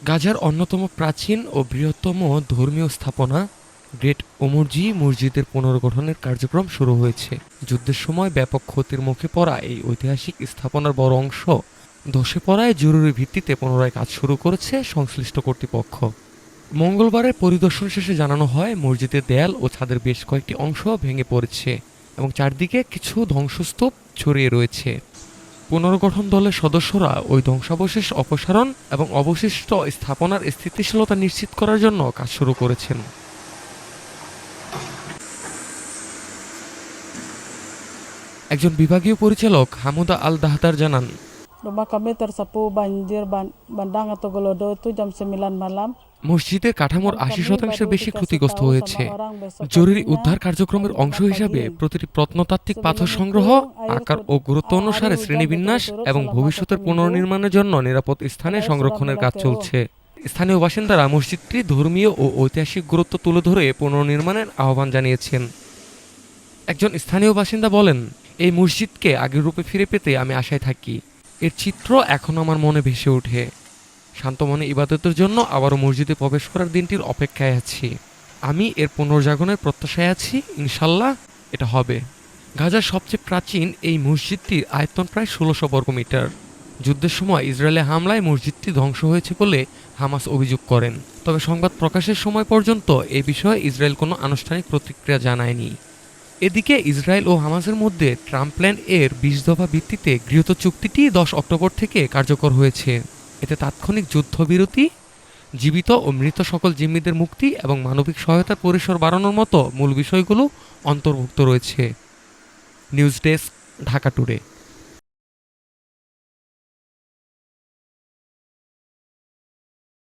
গাজার অন্যতম প্রাচীন ও বৃহত্তম ধর্মীয় স্থাপনা গ্রেট ওমরজি মসজিদের পুনর্গঠনের কার্যক্রম শুরু হয়েছে। যুদ্ধের সময় ব্যাপক ক্ষতির মুখে পড়া এই ঐতিহাসিক স্থাপনার বড় অংশ ধসে পড়ায় জরুরি ভিত্তিতে পুনরায় কাজ শুরু করেছে সংশ্লিষ্ট কর্তৃপক্ষ। মঙ্গলবারের পরিদর্শন শেষে জানানো হয়, মসজিদের দেয়াল ও ছাদের বেশ কয়েকটি অংশ ভেঙে পড়েছে এবং চারদিকে কিছু ধ্বংসস্তূপ ছড়িয়ে রয়েছে। পুনর্গঠন দলের সদস্যরা ওই ধ্বংসাবশেষ অপসারণ এবং অবশিষ্ট স্থাপনার স্থিতিশীলতা নিশ্চিত করার জন্য কাজ শুরু করেছেন। একজন বিভাগীয় পরিচালক হামুদা আল দাহতার জানান, Rumah kami tersapu banjir bandang atau Golodo itu jam 9 malam. মসজিদের কাঠামোর ৮০% বেশি ক্ষতিগ্রস্ত হয়েছে। জরুরি উদ্ধার কার্যক্রমের অংশ হিসাবে প্রতিটি প্রত্নতাত্ত্বিক পাথর সংগ্রহ, আকার ও গুরুত্ব অনুসারে শ্রেণীবিন্যাস এবং ভবিষ্যতের পুনর্নির্মাণের জন্য নিরাপদ স্থানে সংরক্ষণের কাজ চলছে। স্থানীয় বাসিন্দারা মসজিদটির ধর্মীয় ও ঐতিহাসিক গুরুত্ব তুলে ধরে পুনর্নির্মাণের আহ্বান জানিয়েছেন। একজন স্থানীয় বাসিন্দা বলেন, এই মসজিদকে আগের রূপে ফিরে পেতে আমি আশায় থাকি। এর চিত্র এখন আমার মনে ভেসে ওঠে। শান্ত মনে ইবাদতের জন্য আবারও মসজিদে প্রবেশ করার দিনটির অপেক্ষায় আছি। আমি এর পুনর্জাগরণের প্রত্যাশায় আছি। ইনশাল্লাহ এটা হবে। গাজার সবচেয়ে প্রাচীন এই মসজিদটির আয়তন প্রায় ১৬০০ বর্গমিটার। যুদ্ধের সময় ইসরায়েলের হামলায় মসজিদটি ধ্বংস হয়েছে বলে হামাস অভিযোগ করেন। তবে সংবাদ প্রকাশের সময় পর্যন্ত এ বিষয়ে ইসরায়েল কোনো আনুষ্ঠানিক প্রতিক্রিয়া জানায়নি। এদিকে ইসরায়েল ও হামাসের মধ্যে ট্রাম্প প্ল্যান এর ২০ দফা ভিত্তিতে গৃহীত চুক্তিটি ১০ অক্টোবর থেকে কার্যকর হয়েছে। এতে তাৎক্ষণিক যুদ্ধবিরতি, জীবিত ও মৃত সকল জিম্মিদের মুক্তি এবং মানবিক সহায়তার পরিসর বাড়ানোর মতো মূল বিষয়গুলো অন্তর্ভুক্ত রয়েছে। News desk, Dhaka today.